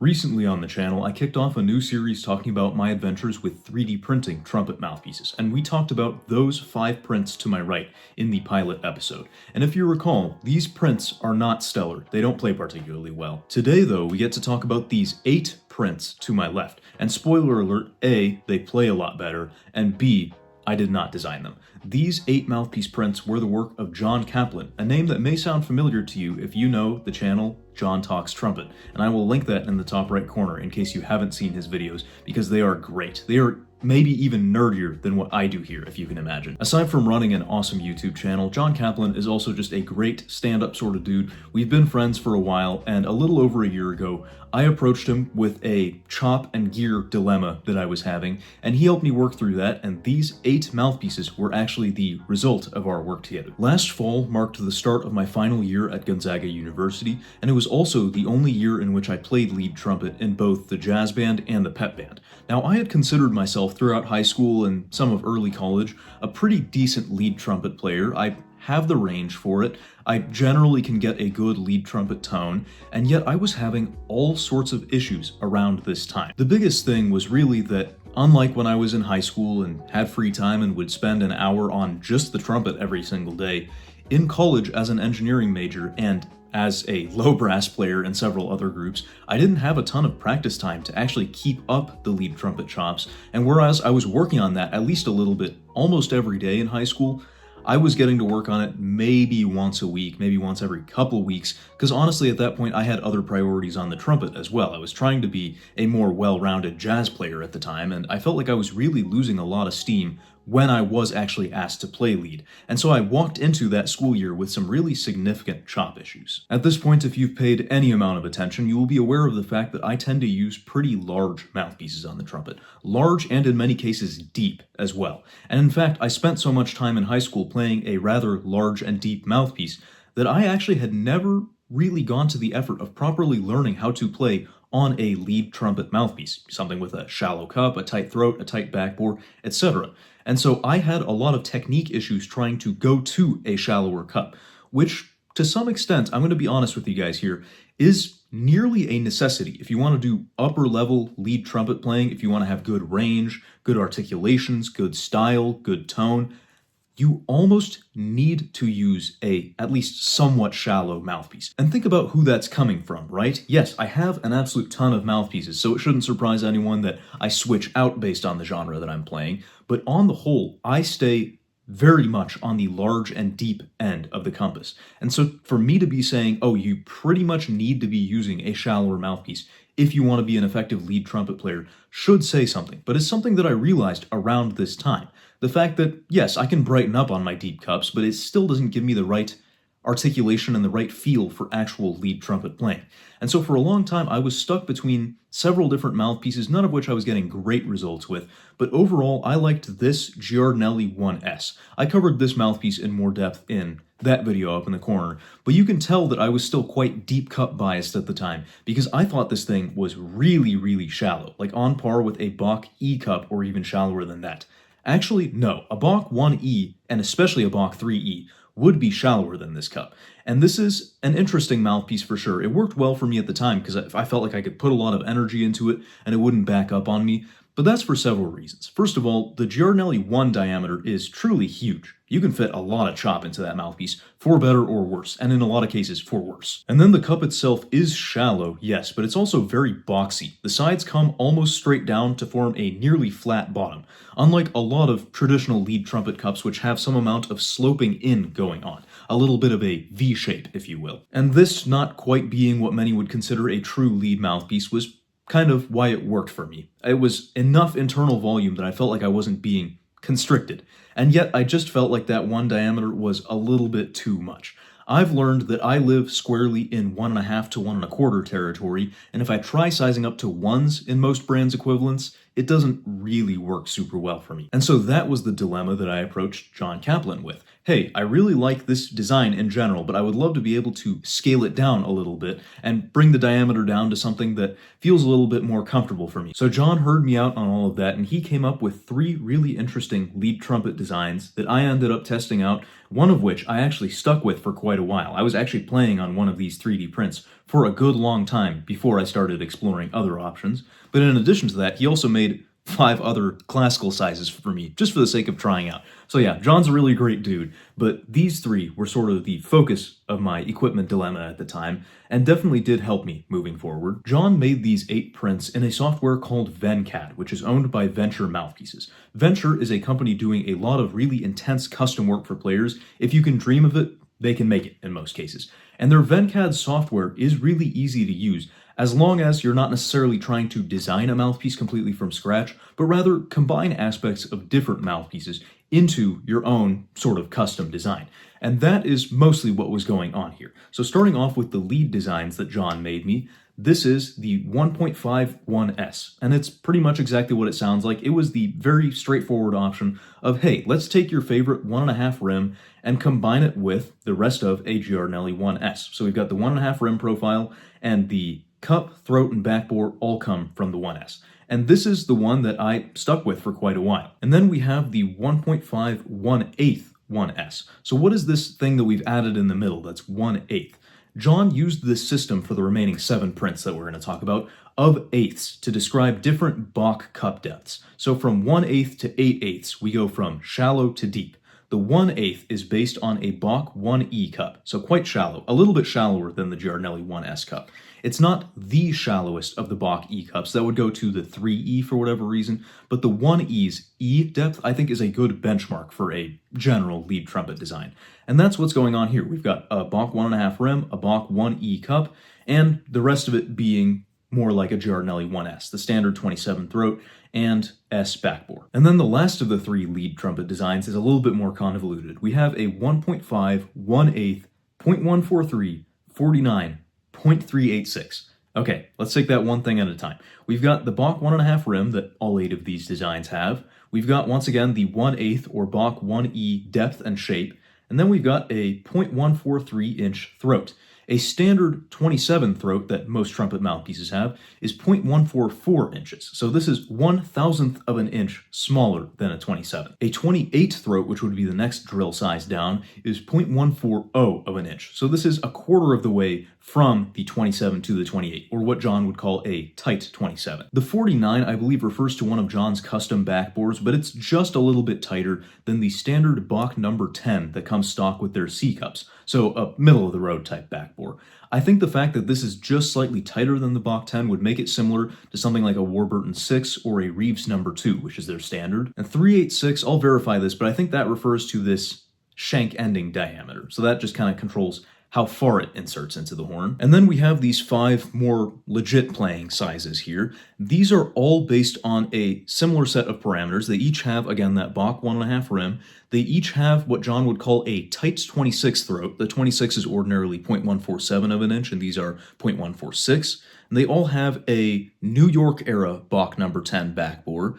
Recently on the channel, I kicked off a new series talking about my adventures with 3D printing trumpet mouthpieces, and we talked about those 5 prints to my right in the pilot episode. And if you recall, these prints are not stellar, they don't play particularly well. Today though, we get to talk about these 8 prints to my left, and spoiler alert, A, they play a lot better, and B, I did not design them. These 8 mouthpiece prints were the work of Jon Kaplan, a name that may sound familiar to you if you know the channel Jon Talks Trumpet, and I will link that in the top right corner in case you haven't seen his videos, because they are great. They are maybe even nerdier than what I do here, if you can imagine. Aside from running an awesome YouTube channel, Jon Kaplan is also just a great stand-up sort of dude. We've been friends for a while, and a little over a year ago, I approached him with a chop and gear dilemma that I was having, and he helped me work through that, and these 8 mouthpieces were actually the result of our work together. Last fall marked the start of my final year at Gonzaga University, and it was also the only year in which I played lead trumpet in both the jazz band and the pep band. Now, I had considered myself throughout high school and some of early college a pretty decent lead trumpet player. I have the range for it, I generally can get a good lead trumpet tone, and yet I was having all sorts of issues around this time. The biggest thing was really that, unlike when I was in high school and had free time and would spend an hour on just the trumpet every single day, in college as an engineering major and as a low brass player in several other groups, I didn't have a ton of practice time to actually keep up the lead trumpet chops, and whereas I was working on that at least a little bit almost every day in high school, I was getting to work on it maybe once a week, maybe once every couple weeks, because honestly at that point I had other priorities on the trumpet as well. I was trying to be a more well-rounded jazz player at the time, and I felt like I was really losing a lot of steam when I was actually asked to play lead, and so I walked into that school year with some really significant chop issues. At this point, if you've paid any amount of attention, you will be aware of the fact that I tend to use pretty large mouthpieces on the trumpet. Large and in many cases deep as well. And in fact, I spent so much time in high school playing a rather large and deep mouthpiece that I actually had never really gone to the effort of properly learning how to play on a lead trumpet mouthpiece, something with a shallow cup, a tight throat, a tight backbore, etc. And so I had a lot of technique issues trying to go to a shallower cup, which to some extent, I'm going to be honest with you guys here, is nearly a necessity if you want to do upper level lead trumpet playing, if you want to have good range, good articulations, good style, good tone. You almost need to use a at least somewhat shallow mouthpiece. And think about who that's coming from, right? Yes, I have an absolute ton of mouthpieces, so it shouldn't surprise anyone that I switch out based on the genre that I'm playing, but on the whole, I stay very much on the large and deep end of the compass. And so for me to be saying, oh, you pretty much need to be using a shallower mouthpiece if you want to be an effective lead trumpet player should say something, but it's something that I realized around this time. The fact that, yes, I can brighten up on my deep cups, but it still doesn't give me the right articulation and the right feel for actual lead trumpet playing. And so for a long time, I was stuck between several different mouthpieces, none of which I was getting great results with, but overall, I liked this Giardinelli 1S. I covered this mouthpiece in more depth in that video up in the corner, but you can tell that I was still quite deep cup biased at the time, because I thought this thing was really, really shallow, like on par with a Bach E cup or even shallower than that. Actually, no, a Bach 1E, and especially a Bach 3E, would be shallower than this cup. And this is an interesting mouthpiece for sure. It worked well for me at the time because I felt like I could put a lot of energy into it and it wouldn't back up on me, but that's for several reasons. First of all, the Giardinelli 1 diameter is truly huge. You can fit a lot of chop into that mouthpiece, for better or worse, and in a lot of cases, for worse. And then the cup itself is shallow, yes, but it's also very boxy. The sides come almost straight down to form a nearly flat bottom, unlike a lot of traditional lead trumpet cups which have some amount of sloping in going on, a little bit of a V shape, if you will. And this not quite being what many would consider a true lead mouthpiece was kind of why it worked for me. It was enough internal volume that I felt like I wasn't being constricted, and yet I just felt like that 1 diameter was a little bit too much. I've learned that I live squarely in 1.5 to 1.25 territory, and if I try sizing up to 1s in most brands' equivalents, it doesn't really work super well for me. And so that was the dilemma that I approached Jon Kaplan with. hey, I really like this design in general, but I would love to be able to scale it down a little bit and bring the diameter down to something that feels a little bit more comfortable for me. So Jon heard me out on all of that, and he came up with 3 really interesting lead trumpet designs that I ended up testing out, one of which I actually stuck with for quite a while. I was actually playing on one of these 3D prints for a good long time before I started exploring other options. But in addition to that, he also made 5 other classical sizes for me, just for the sake of trying out. So yeah, Jon's a really great dude, but these 3 were sort of the focus of my equipment dilemma at the time, and definitely did help me moving forward. Jon made these 8 prints in a software called Vennture, which is owned by Vennture Mouthpieces. Vennture is a company doing a lot of really intense custom work for players. If you can dream of it, they can make it in most cases. And their Vennture software is really easy to use, as long as you're not necessarily trying to design a mouthpiece completely from scratch, but rather combine aspects of different mouthpieces into your own sort of custom design. And that is mostly what was going on here. So starting off with the lead designs that Jon made me, this is the 1.51S, and it's pretty much exactly what it sounds like. It was the very straightforward option of, hey, let's take your favorite 1.5 rim and combine it with the rest of a Giardinelli 1S. So we've got the 1.5 rim profile, and the cup, throat, and backbore all come from the 1S. And this is the one that I stuck with for quite a while. And then we have the 1.5 1/8 1S. So what is this thing that we've added in the middle that's 1/8? Jon used this system for the remaining 7 prints that we're going to talk about of eighths to describe different Bach cup depths. So from 1/8 to 8/8, we go from shallow to deep. The 1/8 is based on a Bach 1E cup, so quite shallow, a little bit shallower than the Giardinelli 1S cup. It's not the shallowest of the Bach E cups, that would go to the 3E for whatever reason, but the 1E's E depth I think is a good benchmark for a general lead trumpet design. And that's what's going on here. We've got a Bach 1.5 rim, a Bach 1E cup, and the rest of it being more like a Giardinelli 1S, the standard 27 throat, and S backbore. And then the last of the 3 lead trumpet designs is a little bit more convoluted. We have a 1.5 1/8 0.143 49 0.386. Okay, let's take that one thing at a time. We've got the Bach 1.5 rim that all 8 of these designs have. We've got, once again, the 1/8 or Bach 1E depth and shape. And then we've got a 0.143 inch throat. A standard 27 throat that most trumpet mouthpieces have is 0.144 inches. So this is 1/1000th of an inch smaller than a 27. A 28 throat, which would be the next drill size down, is 0.140 of an inch. So this is a quarter of the way from the 27 to the 28, or what Jon would call a tight 27. The 49, I believe, refers to one of Jon's custom backbores, but it's just a little bit tighter than the standard Bach number 10 that comes stock with their C cups, so a middle-of-the-road type backbore. I think the fact that this is just slightly tighter than the Bach 10 would make it similar to something like a Warburton 6 or a Reeves number 2, which is their standard. And 3/8/6, I'll verify this, but I think that refers to this shank ending diameter, so that just kind of controls how far it inserts into the horn. And then we have these 5 more legit playing sizes here. These are all based on a similar set of parameters. They each have, again, that Bach 1.5 rim. They each have what Jon would call a tight 26 throat. The 26 is ordinarily 0.147 of an inch, and these are 0.146. And they all have a New York era Bach number 10 backbore.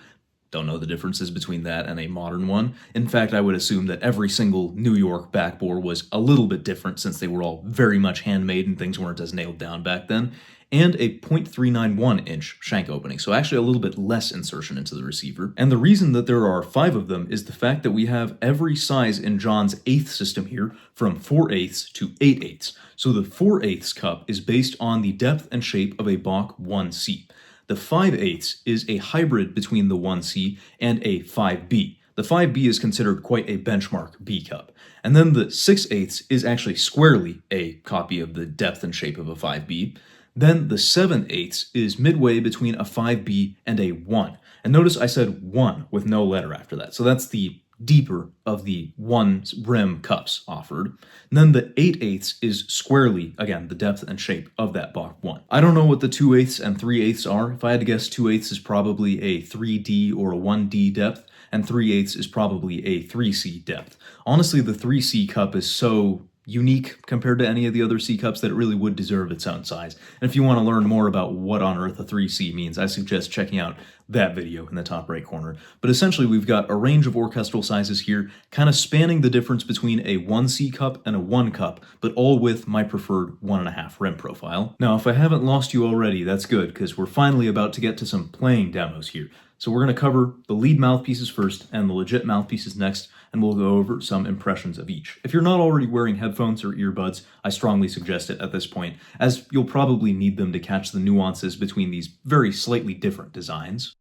Don't know the differences between that and a modern one. In fact, I would assume that every single New York backbore was a little bit different since they were all very much handmade and things weren't as nailed down back then. And a 0.391 inch shank opening, so actually a little bit less insertion into the receiver. And the reason that there are 5 of them is the fact that we have every size in Jon's 8th system here from 4/8 to 8/8. So the 4/8 cup is based on the depth and shape of a Bach 1C. The 5/8 is a hybrid between the 1C and a 5B. The 5B is considered quite a benchmark B cup. And then the 6/8 is actually squarely a copy of the depth and shape of a 5B. Then the 7/8 is midway between a 5B and a 1. And notice I said 1 with no letter after that. So that's the deeper of the 1 rim cups offered. And then the 8/8 is squarely, again, the depth and shape of that Bach 1. I don't know what the 2/8 and 3/8 are. If I had to guess, 2/8 is probably a 3D or a 1D depth, and 3/8 is probably a 3C depth. Honestly, the 3C cup is so unique compared to any of the other C cups that it really would deserve its own size. And if you want to learn more about what on earth a 3C means, I suggest checking out that video in the top right corner. But essentially, we've got a range of orchestral sizes here, kind of spanning the difference between a 1C cup and a 1 cup, but all with my preferred 1.5 rim profile. Now, if I haven't lost you already, that's good, because we're finally about to get to some playing demos here. So we're going to cover the lead mouthpieces first and the legit mouthpieces next, and we'll go over some impressions of each. If you're not already wearing headphones or earbuds, I strongly suggest it at this point, as you'll probably need them to catch the nuances between these very slightly different designs.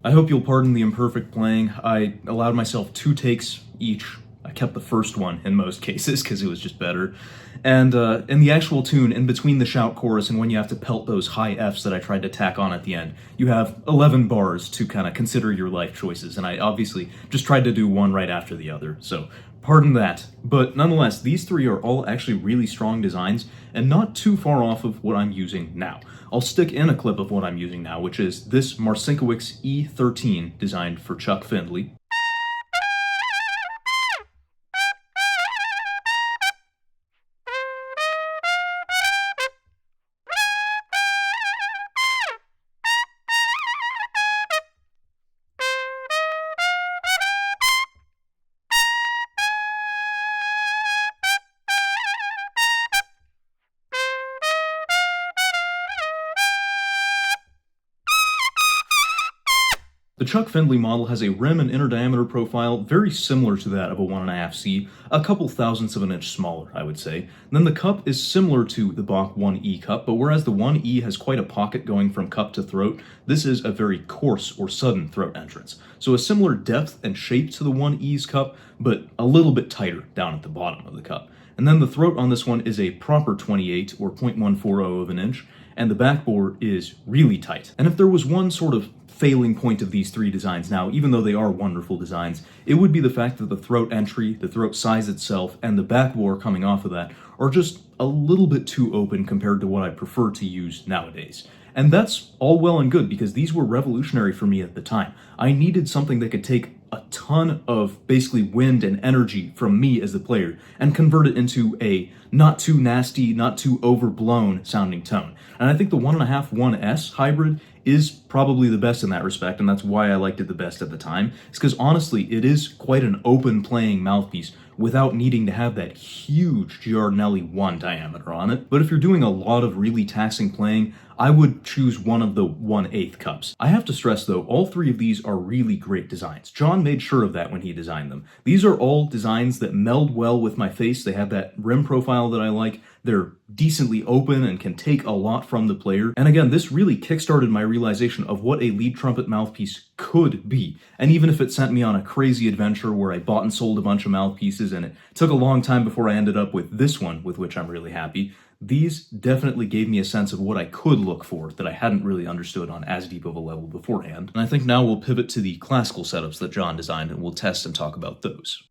I hope you'll pardon the imperfect playing. I allowed myself 2 takes each. I kept the first one in most cases because it was just better. And in the actual tune, in between the shout chorus and when you have to pelt those high Fs that I tried to tack on at the end, you have 11 bars to kind of consider your life choices, and I obviously just tried to do one right after the other, so pardon that. But nonetheless, these 3 are all actually really strong designs and not too far off of what I'm using now. I'll stick in a clip of what I'm using now, which is this Marcinkiewicz E13 designed for Chuck Findley. The Chuck Findley model has a rim and inner diameter profile very similar to that of a 1.5C, a couple thousandths of an inch smaller, I would say. Then the cup is similar to the Bach 1E cup, but whereas the 1E has quite a pocket going from cup to throat, this is a very coarse or sudden throat entrance. So a similar depth and shape to the 1E's cup, but a little bit tighter down at the bottom of the cup. And then the throat on this one is a proper 28 or 0.140 of an inch, and the backbore is really tight. And if there was one sort of failing point of these 3 designs now, even though they are wonderful designs, it would be the fact that the throat entry, the throat size itself, and the backbore coming off of that are just a little bit too open compared to what I prefer to use nowadays. And that's all well and good because these were revolutionary for me at the time. I needed something that could take a ton of basically wind and energy from me as the player and convert it into a not too nasty, not too overblown sounding tone. And I think the 1.5 1S hybrid is probably the best in that respect, and that's why I liked it the best at the time. It's because honestly, it is quite an open playing mouthpiece without needing to have that huge Giardinelli 1 diameter on it. But if you're doing a lot of really taxing playing, I would choose one of the 1/8 cups. I have to stress though, all 3 of these are really great designs. Jon made sure of that when he designed them. These are all designs that meld well with my face. They have that rim profile that I like. They're decently open and can take a lot from the player. And again, this really kickstarted my realization of what a lead trumpet mouthpiece could be. And even if it sent me on a crazy adventure where I bought and sold a bunch of mouthpieces and it took a long time before I ended up with this one, with which I'm really happy, these definitely gave me a sense of what I could look for that I hadn't really understood on as deep of a level beforehand. And I think now we'll pivot to the classical setups that Jon designed and we'll test and talk about those.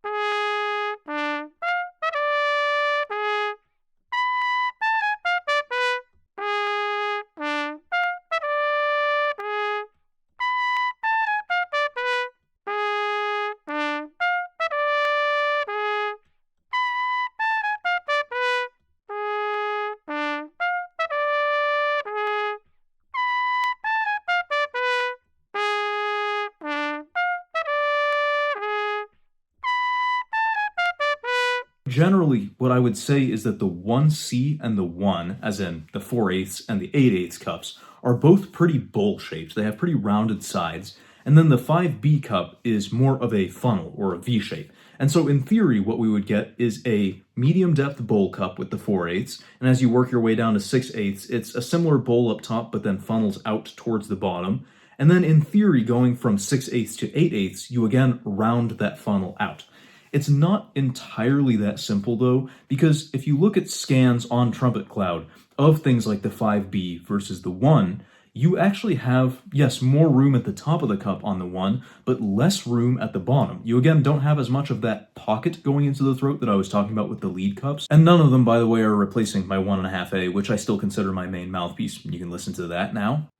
Generally, what I would say is that the 1C and the 1, as in the 4/8 and the 8/8 cups, are both pretty bowl-shaped. They have pretty rounded sides. And then the 5B cup is more of a funnel or a V shape. And so in theory, what we would get is a medium depth bowl cup with the 4/8, and as you work your way down to 6/8, it's a similar bowl up top, but then funnels out towards the bottom. And then in theory, going from 6/8 to 8/8, you again round that funnel out. It's not entirely that simple though, because if you look at scans on Trumpet Cloud of things like the 5B versus the 1, you actually have, yes, more room at the top of the cup on the 1, but less room at the bottom. You again don't have as much of that pocket going into the throat that I was talking about with the lead cups. And none of them, by the way, are replacing my 1.5A, which I still consider my main mouthpiece. You can listen to that now.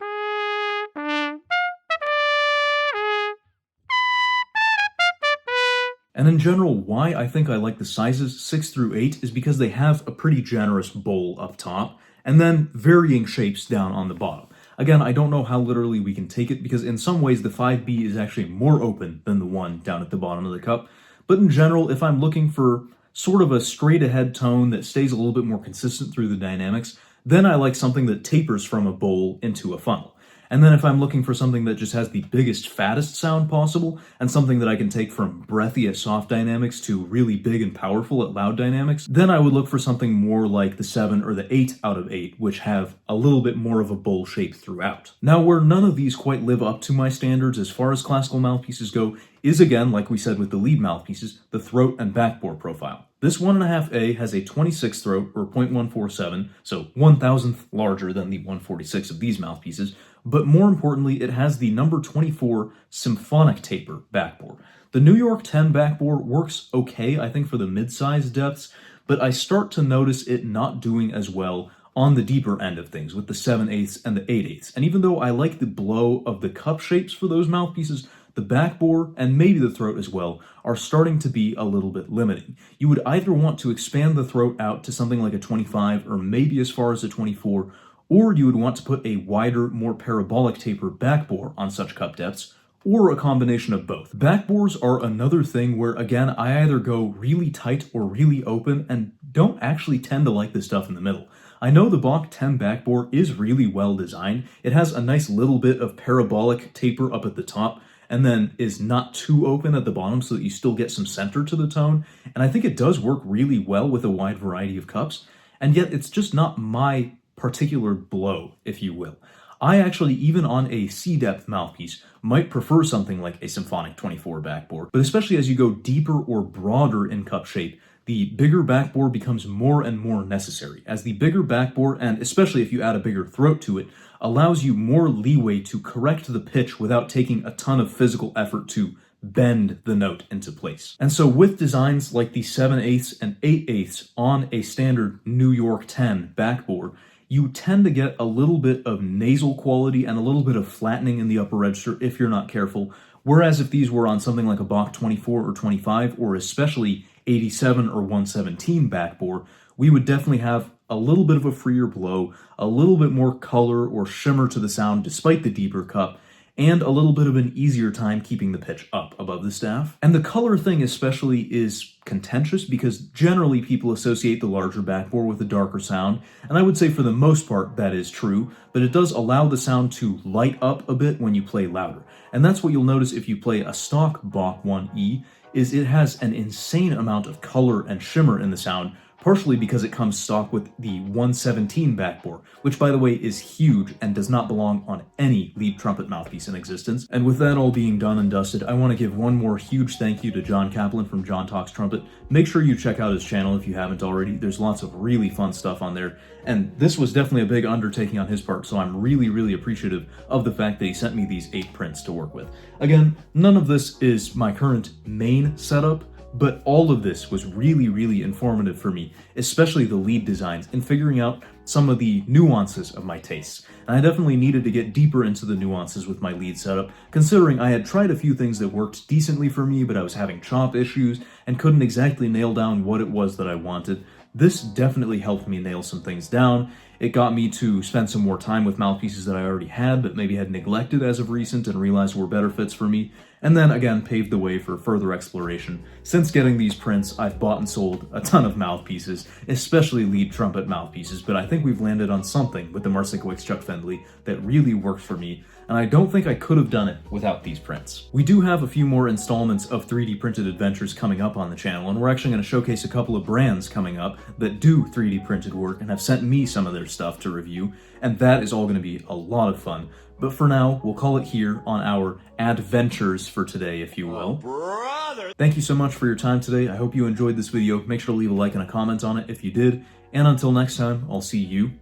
And in general, why I think I like the sizes 6 through 8 is because they have a pretty generous bowl up top, and then varying shapes down on the bottom. Again, I don't know how literally we can take it, because in some ways the 5B is actually more open than the 1 down at the bottom of the cup. But in general, if I'm looking for sort of a straight ahead tone that stays a little bit more consistent through the dynamics, then I like something that tapers from a bowl into a funnel. And then if I'm looking for something that just has the biggest, fattest sound possible, and something that I can take from breathy at soft dynamics to really big and powerful at loud dynamics, then I would look for something more like the 7 or the 8 out of 8, which have a little bit more of a bowl shape throughout. Now, where none of these quite live up to my standards as far as classical mouthpieces go is, again, like we said with the lead mouthpieces, the throat and backbore profile. This 1.5A has a 26 throat, or 0.147, so 1,000th larger than the 146 of these mouthpieces, but more importantly, it has the number 24 symphonic taper backbore. The New York 10 backbore works okay, I think, for the mid-size depths, but I start to notice it not doing as well on the deeper end of things with the 7/8 and the 8/8. And even though I like the blow of the cup shapes for those mouthpieces, the backbore, and maybe the throat as well, are starting to be a little bit limiting. You would either want to expand the throat out to something like a 25 or maybe as far as a 24, or you would want to put a wider, more parabolic taper backbore on such cup depths, or a combination of both. Backbores are another thing where, again, I either go really tight or really open and don't actually tend to like the stuff in the middle. I know the Bach 10 backbore is really well designed. It has a nice little bit of parabolic taper up at the top, and then is not too open at the bottom so that you still get some center to the tone. And I think it does work really well with a wide variety of cups, and yet it's just not my particular blow, if you will. I actually, even on a C-depth mouthpiece, might prefer something like a symphonic 24 backbore, but especially as you go deeper or broader in cup shape, the bigger backbore becomes more and more necessary, as the bigger backbore, and especially if you add a bigger throat to it, allows you more leeway to correct the pitch without taking a ton of physical effort to bend the note into place. And so with designs like the 7/8 and 8/8 on a standard New York 10 backbore, you tend to get a little bit of nasal quality and a little bit of flattening in the upper register if you're not careful, whereas if these were on something like a Bach 24 or 25, or especially 87 or 117 backbore, we would definitely have a little bit of a freer blow, a little bit more color or shimmer to the sound despite the deeper cup, and a little bit of an easier time keeping the pitch up above the staff. And the color thing especially is contentious because generally people associate the larger backbore with a darker sound, and I would say for the most part that is true, but it does allow the sound to light up a bit when you play louder. And that's what you'll notice if you play a stock Bach 1E, is it has an insane amount of color and shimmer in the sound, partially because it comes stock with the 117 backbore, which by the way is huge and does not belong on any lead trumpet mouthpiece in existence. And with that all being done and dusted, I want to give one more huge thank you to Jon Kaplan from Jon Talks Trumpet. Make sure you check out his channel if you haven't already. There's lots of really fun stuff on there, and this was definitely a big undertaking on his part, so I'm really appreciative of the fact that he sent me these 8 prints to work with. Again, none of this is my current main setup, but all of this was really informative for me, especially the lead designs, in figuring out some of the nuances of my tastes. And I definitely needed to get deeper into the nuances with my lead setup, considering I had tried a few things that worked decently for me, but I was having chop issues and couldn't exactly nail down what it was that I wanted. This definitely helped me nail some things down, It got me to spend some more time with mouthpieces that I already had, but maybe had neglected as of recent and realized were better fits for me, and then again paved the way for further exploration. Since getting these prints, I've bought and sold a ton of mouthpieces, especially lead trumpet mouthpieces, but I think we've landed on something with the Marcinkiewicz Chuck Findley that really works for me, and I don't think I could have done it without these prints. We do have a few more installments of 3D printed adventures coming up on the channel, and we're actually going to showcase a couple of brands coming up that do 3D printed work and have sent me some of their stuff to review, and that is all going to be a lot of fun. But for now, we'll call it here on our adventures for today, if you will. Brother! Thank you so much for your time today. I hope you enjoyed this video. Make sure to leave a like and a comment on it if you did. And until next time, I'll see you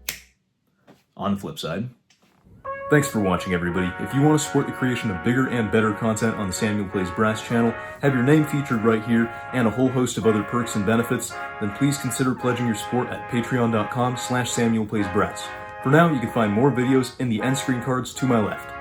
on the flip side. Thanks for watching, everybody. If you want to support the creation of bigger and better content on the Samuel Plays Brass channel, have your name featured right here, and a whole host of other perks and benefits, then please consider pledging your support at patreon.com/SamuelPlaysBrass. For now, you can find more videos in the end screen cards to my left.